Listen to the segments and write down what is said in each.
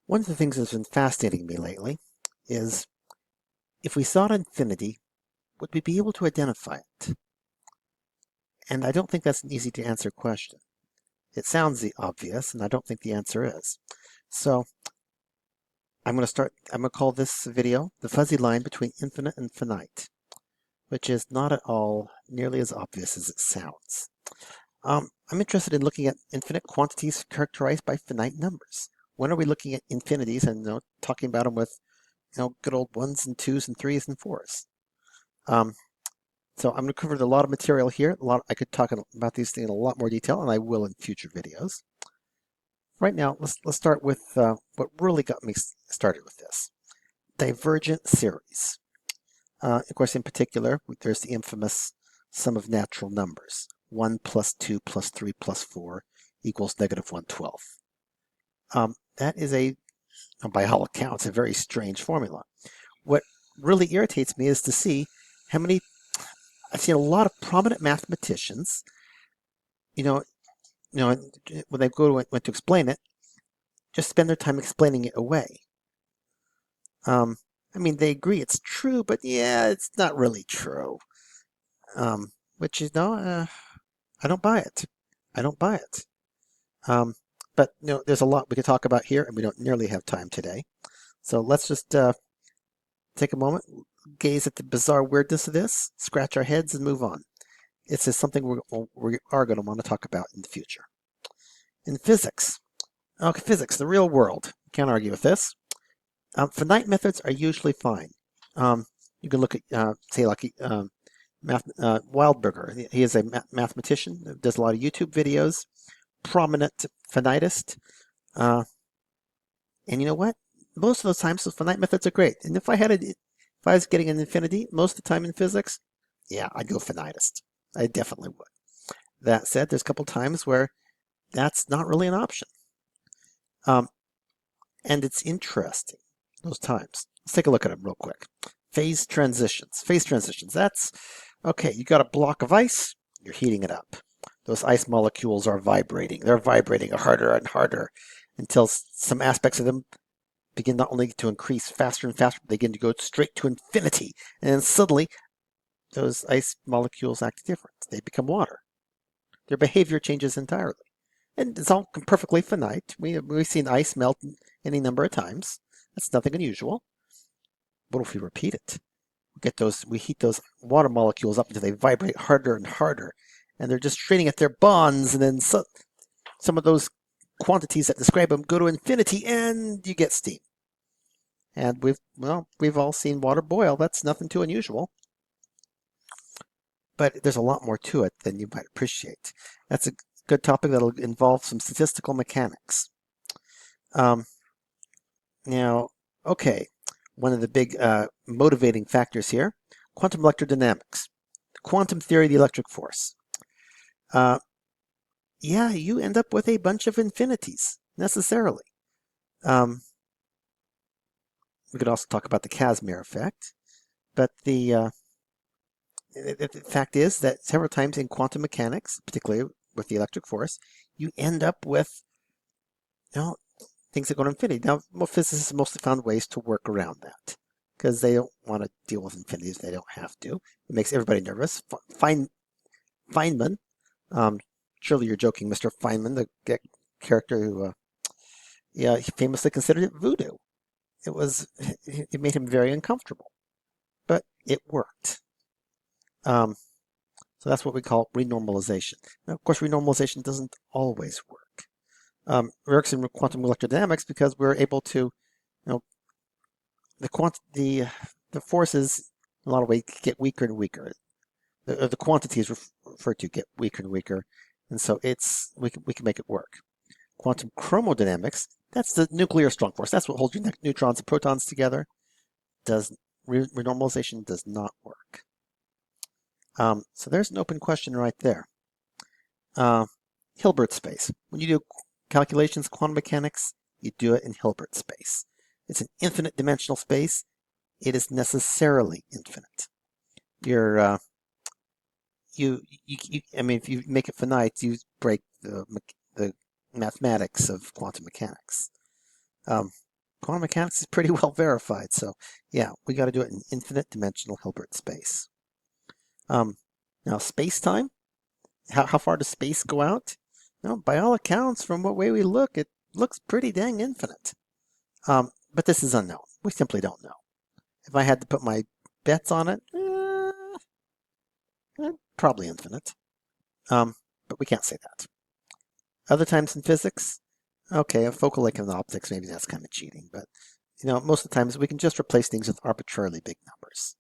One of the things that's been fascinating me lately is if we saw infinity, would we be able to identify it? And I don't think that's an easy to answer question. It sounds obvious, and I don't think the answer is. So I'm going to call this video the fuzzy line between infinite and finite, which is not at all nearly as obvious as it sounds. I'm interested in looking at infinite quantities characterized by finite numbers. When are we looking at infinities and talking about them with good old ones and twos and threes and fours? So I'm going to cover a lot of material here. I could talk about these things in a lot more detail, and I will in future videos. Right now, let's start with what really got me started with this: divergent series. Of course, in particular, there's the infamous sum of natural numbers: 1 plus 2 plus 3 plus 4 equals negative 1/12. That is by all accounts, a very strange formula. What really irritates me is to see how many I've seen a lot of prominent mathematicians, when they went to explain it, just spend their time explaining it away. They agree it's true, but yeah, it's not really true. Which is I don't buy it. I don't buy it. But there's a lot we could talk about here, and we don't nearly have time today. So let's just take a moment, gaze at the bizarre weirdness of this, scratch our heads, and move on. It's just something we are going to want to talk about in the future. In physics, the real world, can't argue with this. Finite methods are usually fine. You can look at, say, like Wildberger. He is a mathematician, does a lot of YouTube videos, prominent finitist. And you know what? Most of those times, the finite methods are great. And if I was getting an infinity most of the time in physics, yeah, I'd go finitist. I definitely would. That said, there's a couple times where that's not really an option. And it's interesting, those times. Let's take a look at them real quick. Phase transitions. That's, okay, you got a block of ice, you're heating it up. Those ice molecules are vibrating. They're vibrating harder and harder until some aspects of them begin not only to increase faster and faster, but they begin to go straight to infinity. And then suddenly, those ice molecules act different. They become water. Their behavior changes entirely. And it's all perfectly finite. We've seen ice melt any number of times. That's nothing unusual. What if we repeat it? We heat those water molecules up until they vibrate harder and harder. And they're just straining at their bonds. And then some of those quantities that describe them go to infinity, and you get steam. And we've all seen water boil. That's nothing too unusual. But there's a lot more to it than you might appreciate. That's a good topic that'll involve some statistical mechanics. Now, okay, one of the big motivating factors here, quantum electrodynamics, the quantum theory of the electric force. Yeah, you end up with a bunch of infinities, necessarily. We could also talk about the Casimir effect, but the fact is that several times in quantum mechanics, particularly with the electric force, you end up with things that go to infinity. Now, physicists mostly found ways to work around that because they don't want to deal with infinities if they don't have to. It makes everybody nervous. Feynman, surely you're joking, Mr. Feynman, the character who, he famously considered it voodoo. It made him very uncomfortable, but it worked. So that's what we call renormalization. Now, of course, renormalization doesn't always work. It works in quantum electrodynamics because we're able to, the forces in a lot of ways get weaker and weaker. The quantities referred to get weaker and weaker, and so we can make it work. Quantum chromodynamics, that's the nuclear strong force. That's what holds your neutrons and protons together. Renormalization does not work. So there's an open question right there. Hilbert space. When you do calculations, quantum mechanics, you do it in Hilbert space. It's an infinite dimensional space. It is necessarily infinite. If you make it finite, you break the mathematics of quantum mechanics. quantum mechanics is pretty well verified. So yeah, we got to do it in infinite dimensional Hilbert space. Now space-time, how far does space go out? No, by all accounts, from what way we look, it looks pretty dang infinite. But this is unknown. We simply don't know. If I had to put my bets on it, probably infinite. But we can't say that. Other times in physics, okay, a focal length in optics, maybe that's kind of cheating, but most of the times we can just replace things with arbitrarily big numbers.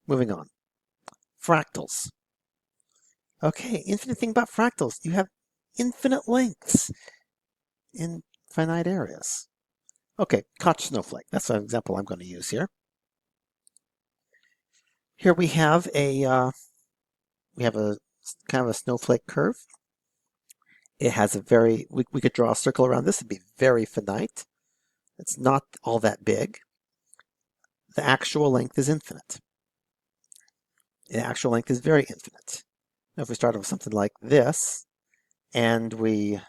Moving on. Fractals. Okay, infinite thing about fractals. You have infinite lengths in finite areas. Okay, Koch snowflake. That's an example I'm going to use here. Here we have a kind of a snowflake curve. It has a very, we could draw a circle around this. It'd be very finite. It's not all that big. The actual length is infinite. The actual length is very infinite. Now, if we start with something like this, and we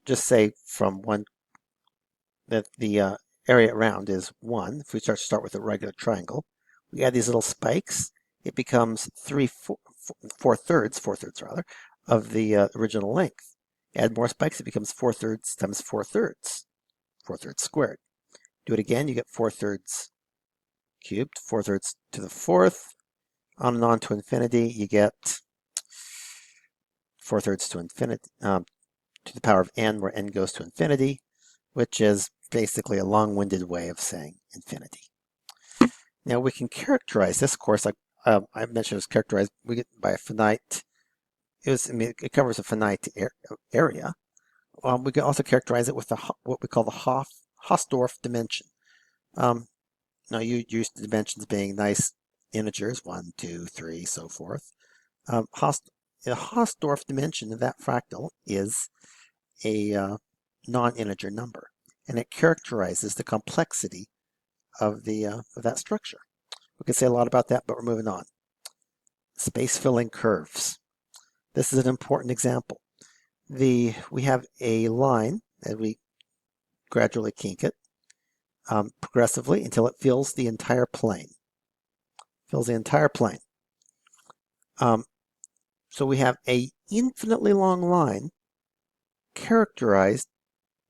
just say from one, that the area around is 1. If we start with a regular triangle, we add these little spikes. It becomes 4/3 of the original length. Add more spikes, it becomes 4/3 times 4/3, 4/3 squared. Do it again, you get 4/3 cubed, 4/3 to the 4th, on and on to infinity. You get 4/3 to infinity, to the power of n, where n goes to infinity, which is basically a long-winded way of saying infinity. Now we can characterize this. Of course, I mentioned it was characterized by a finite. It covers a finite area. We can also characterize it with what we call the Hausdorff dimension. Now you use the dimensions being nice integers, 1, 2, 3, so forth. The Hausdorff dimension of that fractal is a non-integer number, and it characterizes the complexity of that structure. We could say a lot about that, but we're moving on. Space-filling curves. This is an important example. We have a line, and we gradually kink it progressively until it fills the entire plane. Fills the entire plane. So we have a infinitely long line characterized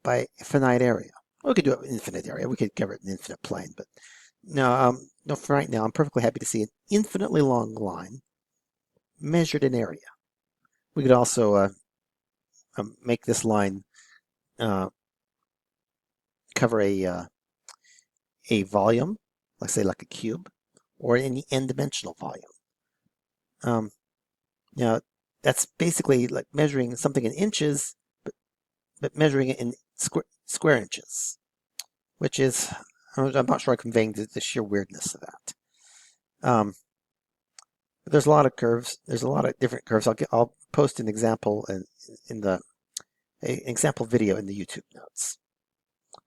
by a finite area. We could do it in infinite area. We could cover it in infinite plane, but no, for right now, I'm perfectly happy to see an infinitely long line measured in area. We could also make this line cover a volume, let's say like a cube, or any n-dimensional volume. That's basically like measuring something in inches, but measuring it in square inches, which is, I'm not sure I'm conveying the sheer weirdness of that. There's a lot of curves. There's a lot of different curves. I'll post an example in the example video in the YouTube notes.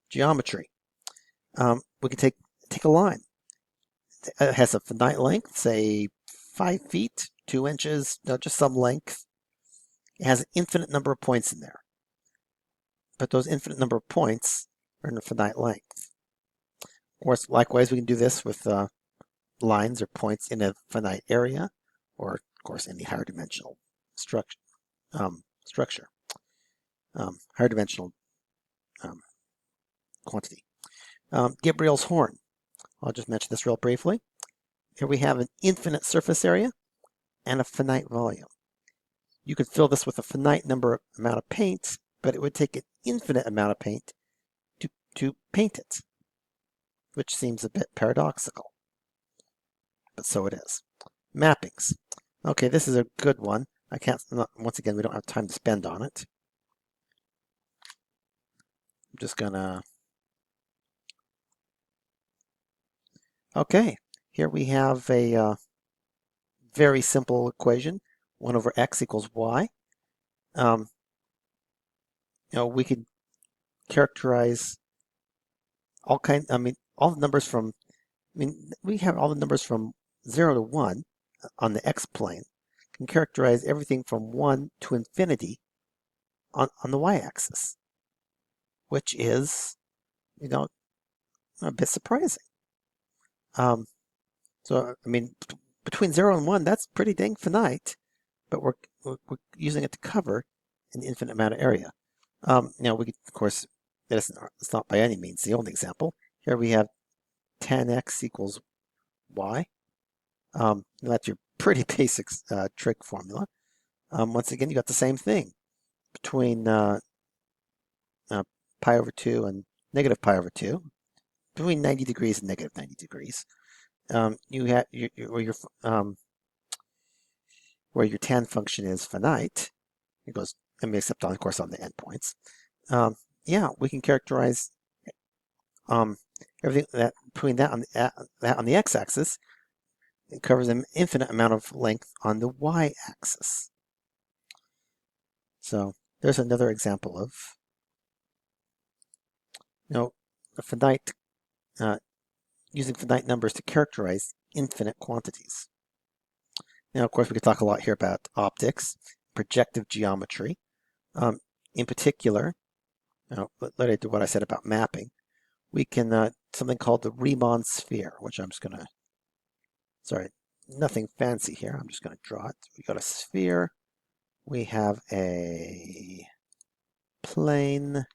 Geometry. We can take a line. It has a finite length, say 5 feet, 2 inches, just some length. It has an infinite number of points in there. But those infinite number of points are in a finite length. Of course, likewise, we can do this with lines or points in a finite area, or of course any higher dimensional structure. Higher dimensional quantity. Gabriel's horn. I'll just mention this real briefly. Here we have an infinite surface area and a finite volume. You could fill this with a finite amount of paint, but it would take an infinite amount of paint to paint it, which seems a bit paradoxical. But so it is. Mappings. Okay, this is a good one. Once again, we don't have time to spend on it. I'm just gonna... Okay, here we have a very simple equation. 1 over x equals y. We could characterize all the numbers from, we have all the numbers from 0 to 1 on the x-plane. Can characterize everything from 1 to infinity on the y-axis. which is, a bit surprising. So, I mean, between 0 and 1, that's pretty dang finite, but we're using it to cover an infinite amount of area. Now, we could, of course, it's not by any means the only example. Here we have tan x equals y. That's your pretty basic trig formula. Once again, you got the same thing between pi over 2 and negative pi over 2, between 90 degrees and negative 90 degrees. You have where your tan function is finite. It goes, except of course on the endpoints. Yeah, we can characterize everything that between that on the x-axis. It covers an infinite amount of length on the y-axis. So there's another example of a finite using finite numbers to characterize infinite quantities. Now, of course, we could talk a lot here about optics, projective geometry. In particular, related to what I said about mapping, we can something called the Riemann sphere, which I'm just going to, sorry, nothing fancy here. I'm just going to draw it. We got a sphere. We have a plane. Let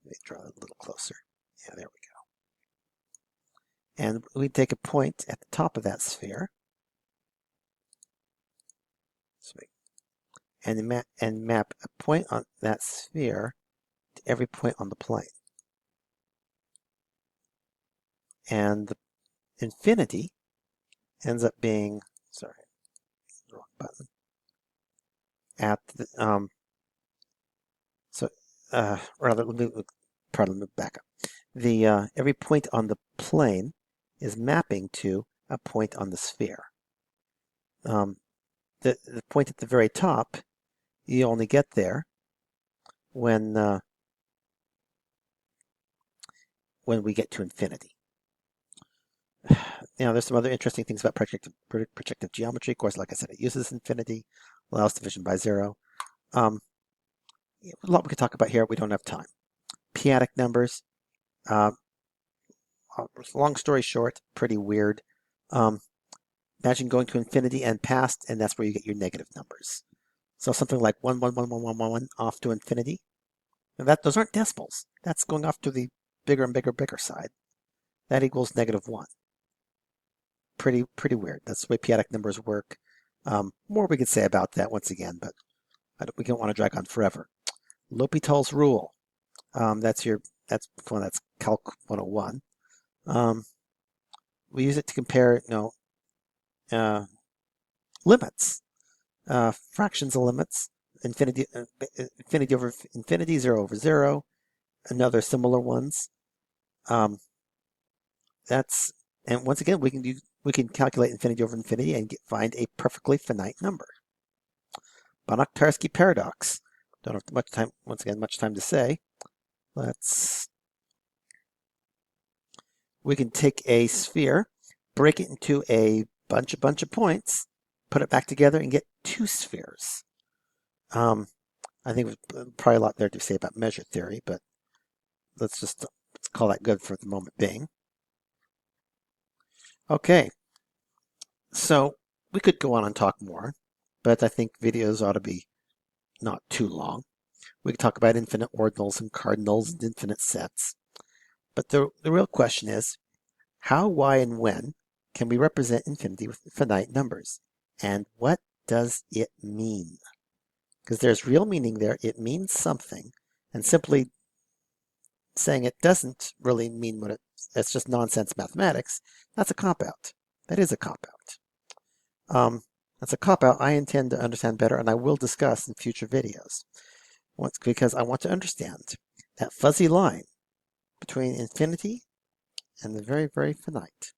me draw it a little closer. Yeah, there we go. And we take a point at the top of that sphere. And map a point on that sphere to every point on the plane. And the infinity ends up being, sorry, wrong button. At the, rather, let me move back up. The every point on the plane is mapping to a point on the sphere. The point at the very top, you only get there when we get to infinity. There's some other interesting things about projective geometry. Of course, like I said, it uses infinity, allows division by 0. A lot we could talk about here. We don't have time. P-adic numbers. Long story short, pretty weird. Imagine going to infinity and past, and that's where you get your negative numbers. So something like 1, 1, 1, 1, 1, 1, 1 off to infinity. And those aren't decimals. That's going off to the bigger and bigger side. That equals negative 1. Pretty weird. That's the way p-adic numbers work. More we could say about that once again, but we don't want to drag on forever. L'Hopital's rule. That's Calc 101. We use it to compare, limits, fractions of limits, infinity over infinity, 0 over 0, and other similar ones. And once again, we can calculate infinity over infinity and find a perfectly finite number. Banach-Tarski Paradox. Don't have much time to say. We can take a sphere, break it into a bunch of points, put it back together, and get 2 spheres. I think there's probably a lot there to say about measure theory, but let's call that good for the moment being. Okay, so we could go on and talk more, but I think videos ought to be not too long. We could talk about infinite ordinals and cardinals and infinite sets. But the real question is, how, why, and when can we represent infinity with finite numbers? And what does it mean? Because there's real meaning there. It means something. And simply saying it doesn't really mean what it's just nonsense mathematics, that's a cop-out. That is a cop-out. That's a cop-out I intend to understand better, and I will discuss in future videos. Because I want to understand that fuzzy line between infinity and the very, very finite.